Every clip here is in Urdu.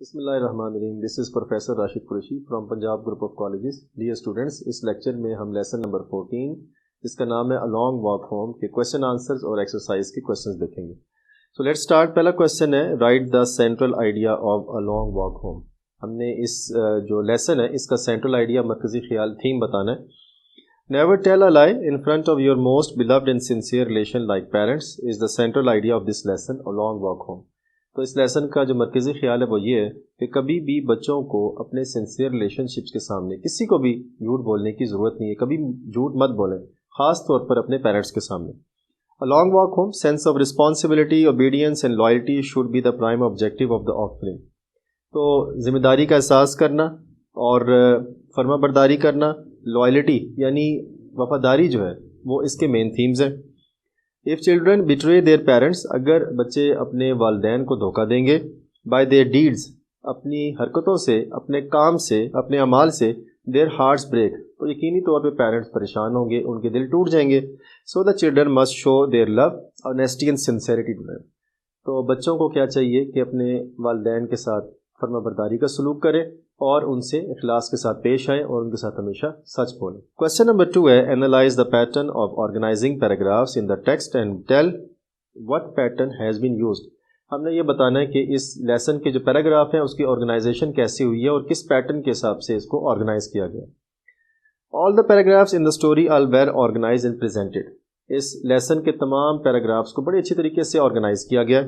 بسم اللہ الرحمن الرحیم. This is professor Rashid Qureshi from Punjab group of colleges. Dear students, اس لیکچر میں ہم لیسن نمبر 14 جس کا نام ہے الانگ واک ہوم کے کویشچن آنسرز اور ایکسرسائز کے کویشچنز دیکھیں گے. So let start. پہلا کویشچن ہے write the central idea of along walk home. ہم نے اس جو لیسن ہے اس کا سینٹرل آئیڈیا, مرکزی خیال, تھیم بتانا ہے. Never tell a lie in front of your most beloved and sincere relation like parents is the central idea of this lesson, a long walk home. تو اس لیسن کا جو مرکزی خیال ہے وہ یہ ہے کہ کبھی بھی بچوں کو اپنے سنسیئر ریلیشن شپس کے سامنے کسی کو بھی جھوٹ بولنے کی ضرورت نہیں ہے. کبھی جھوٹ مت بولیں, خاص طور پر اپنے پیرنٹس کے سامنے. A long walk home, sense of responsibility, obedience and loyalty should be the prime objective of the offering. تو ذمہ داری کا احساس کرنا اور فرما برداری کرنا, لائلٹی یعنی وفاداری جو ہے وہ اس کے مین تھیمز ہیں. If children betray their parents, اگر بچے اپنے والدین کو دھوکہ دیں گے, by their deeds, اپنی حرکتوں سے, اپنے کام سے, اپنے اعمال سے, their hearts break, تو یقینی طور پہ پیرنٹس پریشان ہوں گے, ان کے دل ٹوٹ جائیں گے. So the children must show their love, honesty and sincerity to them. تو بچوں کو کیا چاہیے کہ اپنے والدین کے ساتھ فرما برداری کا سلوک کریں اور ان سے اخلاص کے ساتھ پیش آئیں اور ان کے ساتھ ہمیشہ سچ بولیں. کویشچن نمبر 2 ہے analyse the pattern of organising paragraphs in the text and tell what pattern has been used. ہم نے یہ بتانا ہے کہ اس لیسن کے جو پیراگراف ہیں اس کی آرگنائزیشن کیسی ہوئی ہے اور کس پیٹرن کے حساب سے اس کو آرگنائز کیا گیا. All the paragraphs in the story are well organize and presented. اس لیسن کے تمام پیراگرافس کو بڑے اچھی طریقے سے آرگنائز کیا گیا.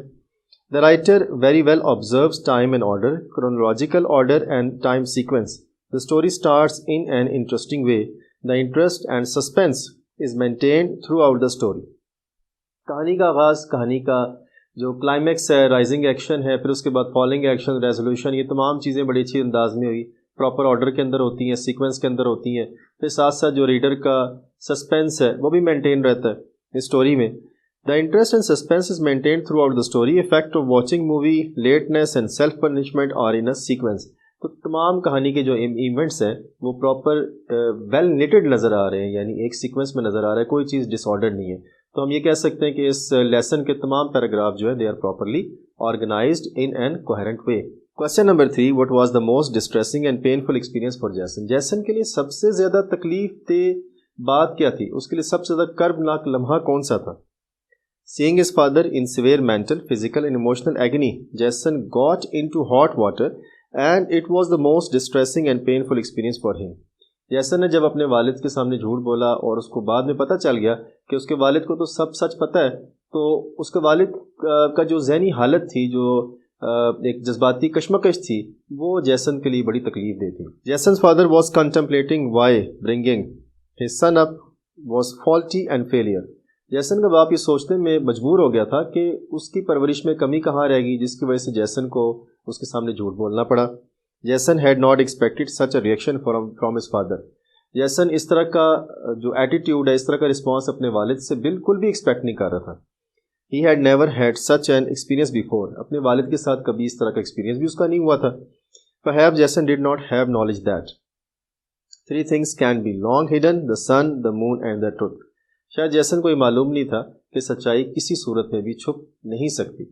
The writer very well observes time and order, chronological order and time sequence. The story starts in an interesting way. The interest and suspense is maintained throughout the story. کہانی کا آغاز, کہانی کا جو کلائمیکس ہے, رائزنگ ایکشن ہے, پھر اس کے بعد فالنگ ایکشن, ریزولوشن, یہ تمام چیزیں بڑی اچھی انداز میں ہوئی, پراپر آرڈر کے اندر ہوتی ہیں, سیکوینس کے اندر ہوتی ہیں. پھر ساتھ ساتھ جو ریڈر کا سسپینس ہے وہ بھی مینٹین رہتا ہے اس اسٹوری میں. The interest and suspense is maintained throughout the story. Effect of watching movie, lateness and self-punishment are in a sequence. تو تمام کہانی کے جو ایونٹس ہیں وہ پراپر ویل نیٹڈ نظر آ رہے ہیں, یعنی ایک سیکوینس میں نظر آ رہا ہے, کوئی چیز ڈس آرڈر نہیں ہے. تو ہم یہ کہہ سکتے ہیں کہ اس لیسن کے تمام پیراگراف جو ہے they are properly organized in an coherent way. Question number 3, what was the most distressing and painful experience for Jason? Jason کے لیے سب سے زیادہ تکلیف دہ بات کیا تھی, اس کے لیے سب سے زیادہ کربناک لمحہ کون سا تھا؟ Seeing his father in severe mental, physical and emotional agony, Jason got into hot water and it was the most distressing and painful experience for him. Jason نے جب اپنے والد کے سامنے جھوٹ بولا اور اس کو بعد میں پتہ چل گیا کہ اس کے والد کو تو سب سچ پتہ ہے, تو اس کے والد کا جو ذہنی حالت تھی, جو ایک جذباتی کشمکش تھی, وہ جیسن کے لیے بڑی تکلیف دہ تھی. Jason's father was contemplating why bringing his son up was faulty and failure. Jason کا باپ یہ سوچنے میں مجبور ہو گیا تھا کہ اس کی پرورش میں کمی کہاں رہ گئی جس کی وجہ سے جیسن کو اس کے سامنے جھوٹ بولنا پڑا. Jason had not expected such a reaction from his father. Jason اس طرح کا جو ایٹیٹیوڈ ہے, اس طرح کا رسپانس اپنے والد سے بالکل بھی ایکسپیکٹ نہیں کر رہا تھا. He had never had such an experience before. اپنے والد کے ساتھ کبھی اس طرح کا ایکسپیرینس بھی اس کا نہیں ہوا تھا. Perhaps Jason did not have knowledge that 3 things can be long hidden: the sun, the moon and the truth. شاید جیسن کو یہ معلوم نہیں تھا کہ سچائی کسی صورت میں بھی چھپ نہیں سکتی.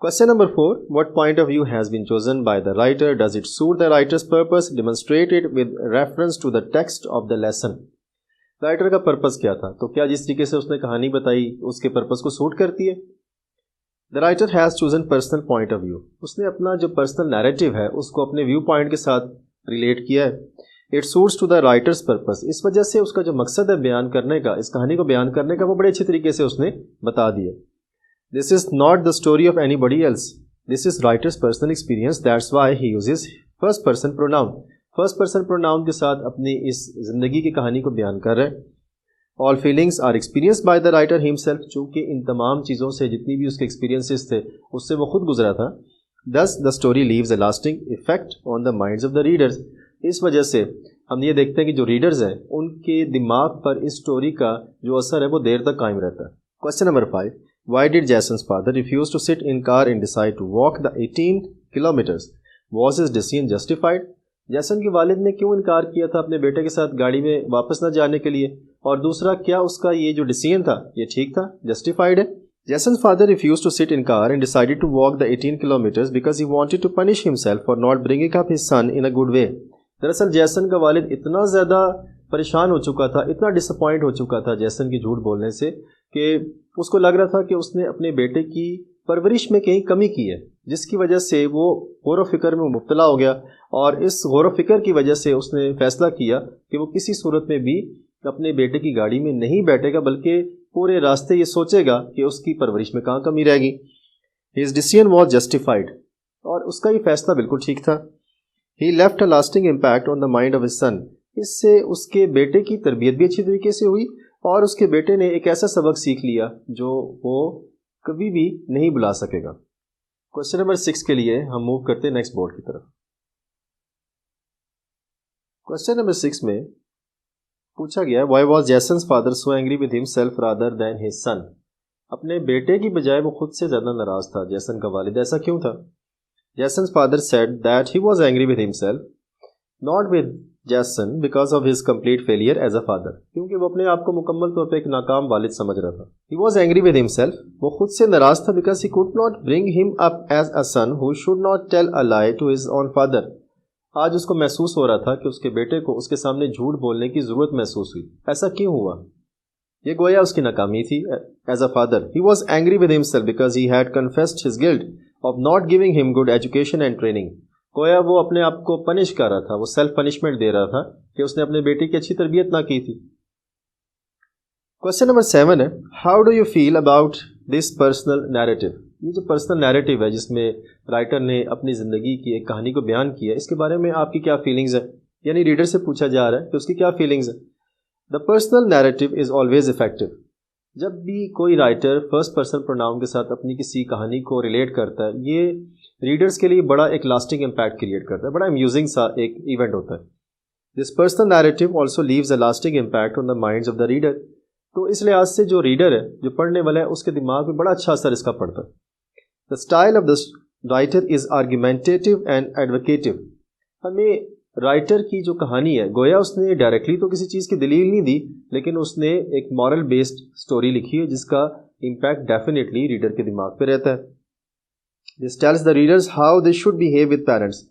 Question number 4, what point of view has been chosen by the writer? Does it suit the writer's purpose? Demonstrated with reference to the text of the lesson. Writer کا پرپس کیا تھا, تو کیا جس طریقے سے اس نے کہانی بتائی اس کے پرپس کو سوٹ کرتی ہے؟ The writer has chosen personal point of view. اس نے اپنا جو پرسنل نیریٹو ہے اس کو اپنے ویو پوائنٹ کے ساتھ ریلیٹ کیا ہے. It suits to the writer's purpose. اس وجہ سے اس کا جو مقصد ہے بیان کرنے کا, اس کہانی کو بیان کرنے کا, وہ بڑے اچھے طریقے سے اس نے بتا دیا. This is not the story of anybody else. This is writer's personal experience. That's why he uses first person pronoun. First person pronoun کے ساتھ اپنی اس زندگی کی کہانی کو بیان کر رہے ہیں. All feelings are experienced by the writer himself. چونکہ ان تمام چیزوں سے جتنی بھی اس کے ایکسپیرینسز تھے اس سے وہ خود گزرا تھا. Thus the story leaves a lasting effect on the minds of the readers. اس وجہ سے ہم یہ دیکھتے ہیں کہ جو ریڈرز ہیں ان کے دماغ پر اس سٹوری کا جو اثر ہے وہ دیر تک قائم رہتا ہے. Question number 5, why did Jason's father refuse to sit in car and decide to walk the 18 kilometers? Was his decision justified? Jason کے والد نے کیوں انکار کیا تھا اپنے بیٹے کے ساتھ گاڑی میں واپس نہ جانے کے لیے, اور دوسرا کیا اس کا یہ جو ڈیسیژن تھا یہ ٹھیک تھا, جسٹیفائڈ ہے؟ Jason's father refused to sit in car and decided to walk the 18 kilometers because he wanted to punish himself for not bringing up his son in a good way. دراصل جیسن کا والد اتنا زیادہ پریشان ہو چکا تھا، اتنا ڈسپوائنٹ ہو چکا تھا جیسن کی جھوٹ بولنے سے، کہ اس کو لگ رہا تھا کہ اس نے اپنے بیٹے کی پرورش میں کہیں کمی کی ہے، جس کی وجہ سے وہ غور و فکر میں مبتلا ہو گیا، اور اس غور و فکر کی وجہ سے اس نے فیصلہ کیا کہ وہ کسی صورت میں بھی اپنے بیٹے کی گاڑی میں نہیں بیٹھے گا، بلکہ پورے راستے یہ سوچے گا کہ اس کی پرورش میں کہاں کمی رہ گئی. His decision was justified، اور اس کا یہ فیصلہ بالکل ٹھیک تھا. He left a lasting impact on the mind of his son. اس سے اس کے بیٹے کی تربیت بھی اچھی طریقے سے ہوئی، اور اس کے بیٹے نے ایک ایسا سبق سیکھ لیا جو وہ کبھی بھی نہیں بھلا سکے گا. کوشچن نمبر 6 کے لیے ہم موو کرتے ہیں نیکسٹ بورڈ کی طرف. کوشچن نمبر 6 میں پوچھا گیا why was Jason's father so angry with himself rather than his son؟ اپنے بیٹے کی بجائے وہ خود سے زیادہ ناراض تھا جیسن کا والد، ایسا کیوں تھا؟ Jason's father said that he was angry with himself, not with Jason because of his complete failure as a father. کیونکہ وہ اپنے آپ کو مکمل طور پہ ایک ناکام والد سمجھ رہا تھا. He was angry with himself، وہ خود سے ناراض تھا because he could not bring him up as a son who should not tell a lie to his own father. آج اس کو محسوس ہو رہا تھا کہ اس کے بیٹے کو اس کے سامنے جھوٹ بولنے کی ضرورت محسوس ہوئی. ایسا کیوں ہوا؟ یہ گویا اس کی ناکامی تھی as a father. He was angry with himself because he had confessed his guilt of not giving him good education and training. گویا وہ اپنے آپ کو پنش کر رہا تھا، وہ سیلف پنشمنٹ دے رہا تھا کہ اس نے اپنے بیٹے کی اچھی تربیت نہ کی تھی. کوشچن نمبر 7 ہے how do you feel about this personal narrative? یہ جو پرسنل نیریٹو ہے جس میں رائٹر نے اپنی زندگی کی ایک کہانی کو بیان کیا، اس کے بارے میں آپ کی کیا فیلنگز ہیں؟ یعنی ریڈر سے پوچھا جا رہا ہے کہ اس کی کیا فیلنگز ہیں. The personal narrative is always effective. جب بھی کوئی رائٹر فرسٹ پرسن پروناؤن کے ساتھ اپنی کسی کہانی کو ریلیٹ کرتا ہے، یہ ریڈرز کے لیے بڑا ایک لاسٹنگ امپیکٹ کریٹ کرتا ہے، بڑا امیوزنگ سا ایک ایونٹ ہوتا ہے. This personal narrative also leaves a lasting impact on the minds of the reader. تو اس لحاظ سے جو ریڈر ہے، جو پڑھنے والا ہے، اس کے دماغ میں بڑا اچھا اثر اس کا پڑتا ہے. The style of the writer is argumentative and advocative. ہمیں رائٹر کی جو کہانی ہے، گویا اس نے ڈائریکٹلی تو کسی چیز کی دلیل نہیں دی، لیکن اس نے ایک مورل بیسڈ سٹوری لکھی ہے جس کا امپیکٹ ڈیفینیٹلی ریڈر کے دماغ پہ رہتا ہے. This tells the readers how they should behave with parents.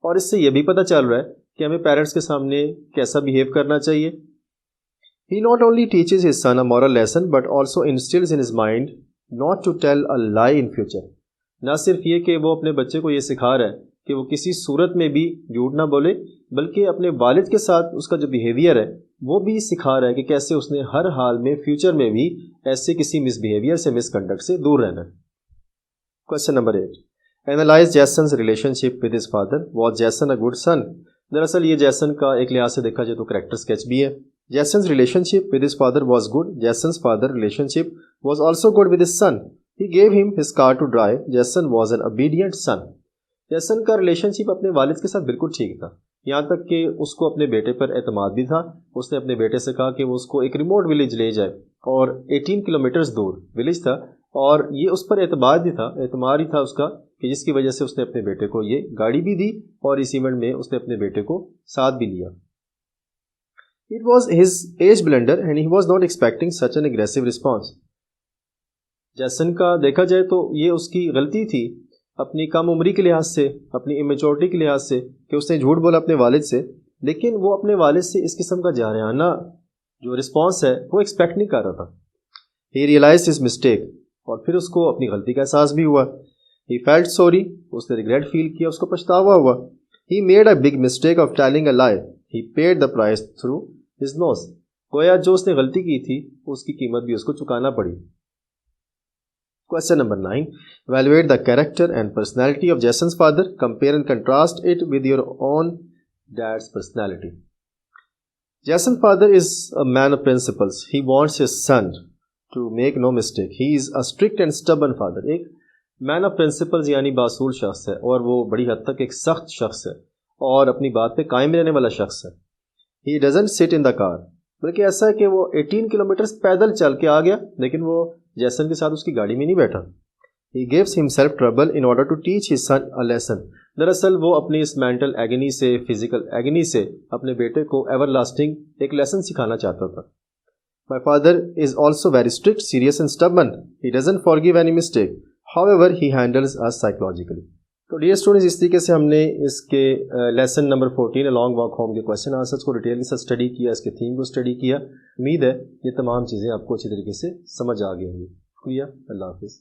اور اس سے یہ بھی پتہ چل رہا ہے کہ ہمیں پیرنٹس کے سامنے کیسا بیہیو کرنا چاہیے. He not only teaches his son a moral lesson but also instills in his mind not to tell a lie in future. نہ صرف یہ کہ وہ اپنے بچے کو یہ سکھا رہا ہے کہ وہ کسی صورت میں بھی جھوٹ نہ بولے، بلکہ اپنے والد کے ساتھ اس کا جو بیہیویئر ہے وہ بھی سکھا رہا ہے کہ کیسے اس نے ہر حال میں فیوچر میں بھی ایسے کسی مس بیہیویئر سے، مس کنڈکٹ سے دور رہنا ہے. Question number 8 Analyze Jason's relationship with his father. Was Jason a good son? دراصل یہ جیسن کا ایک لحاظ سے دیکھا جائے تو کریکٹر اسکیچ بھی ہے. Jason's relationship with his father was good. Jason's father relationship was also good with his son. He gave him his car to drive. Jason was an obedient son. Jason کا ریلیشن شپ اپنے والد کے ساتھ بالکل ٹھیک تھا، یہاں تک کہ اس کو اپنے بیٹے پر اعتماد بھی تھا. اس نے اپنے بیٹے سے کہا کہ وہ اس کو ایک ریموٹ ولیج لے جائے، اور 18 کلومیٹرز دور ولیج تھا، اور یہ اس پر اعتماد ہی تھا اس کا، کہ جس کی وجہ سے اس نے اپنے بیٹے کو یہ گاڑی بھی دی، اور اس ایونٹ میں اس نے اپنے بیٹے کو ساتھ بھی لیا. It was his age blunder and he was not expecting such an aggressive response. Jason کا دیکھا جائے تو یہ اس کی غلطی تھی اپنی کم عمری کے لحاظ سے، اپنی امیچورٹی کے لحاظ سے، کہ اس نے جھوٹ بولا اپنے والد سے، لیکن وہ اپنے والد سے اس قسم کا جارحانہ جو رسپانس ہے وہ ایکسپیکٹ نہیں کر رہا تھا. He realized his mistake، اور پھر اس کو اپنی غلطی کا احساس بھی ہوا. He felt sorry، اس نے ریگریٹ فیل کیا، اس کو پچھتاوا ہوا. He made a big mistake of telling a lie. He paid the price through his nose. گویا جو اس نے غلطی کی تھی اس کی قیمت بھی اس کو چکانا پڑی. Question number 9 Evaluate the character and personality of Jason's father. Compare and contrast it with your own dad's personality. Jason's father is a man of principles. He wants his son to make no mistake. He is a strict and stubborn father. ایک مین آف پرنسپلز یعنی باصول شخص ہے، اور وہ بڑی حد تک ایک سخت شخص ہے اور اپنی بات پہ قائم رہنے والا شخص ہے. He doesn't sit in the car. بلکہ ایسا ہے کہ وہ 18 کلومیٹرز پیدل چل کے آ گیا، لیکن وہ جیسن کے ساتھ اس کی گاڑی میں نہیں بیٹھا. He gives himself trouble in order to teach his son a lesson. دراصل وہ اپنی اس مینٹل ایگنی سے، فزیکل ایگنی سے اپنے بیٹے کو ایور لاسٹنگ ایک لیسن سکھانا چاہتا تھا. My father is also very strict, serious and stubborn. He doesn't forgive any mistake. However, he handles us psychologically. تو ڈیئر اسٹوڈنٹس اس طریقے سے ہم نے اس کے lesson number 14 long walk home کے کویشچن آنسرس کو ڈیٹیل کے ساتھ اسٹڈی کیا، اس کے تھیم کو اسٹڈی کیا. امید ہے یہ تمام چیزیں آپ کو اچھی طریقے سے سمجھ آ گئی ہوں گی. شکریہ. اللہ حافظ.